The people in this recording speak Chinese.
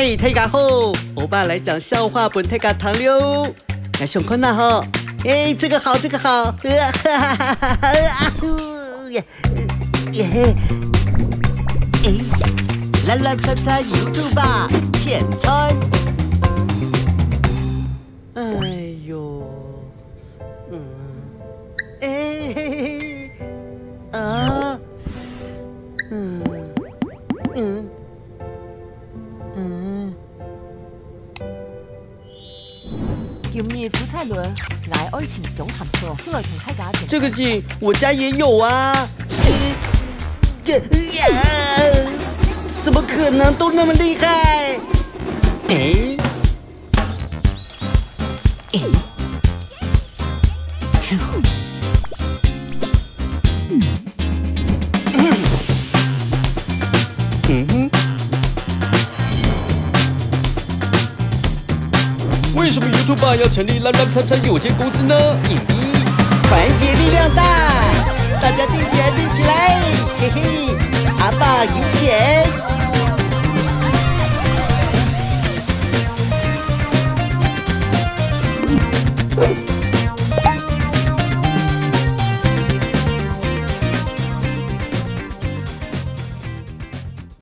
嘿，大家好，欧巴来讲笑话本大家糖溜。来上课啦吼！哎，这个好，这个好。蓝蓝灿灿 YouTube 片餐。哎呦，要唔要苦差輪捱愛情總探索，先來同大家講。這個景我家也有啊。怎麼可能都那麼厲害？为什么 YouTube 要成立蓝蓝灿灿有限公司呢？因为团结力量大，大家定起来，定起来，嘿嘿，阿爸赢钱。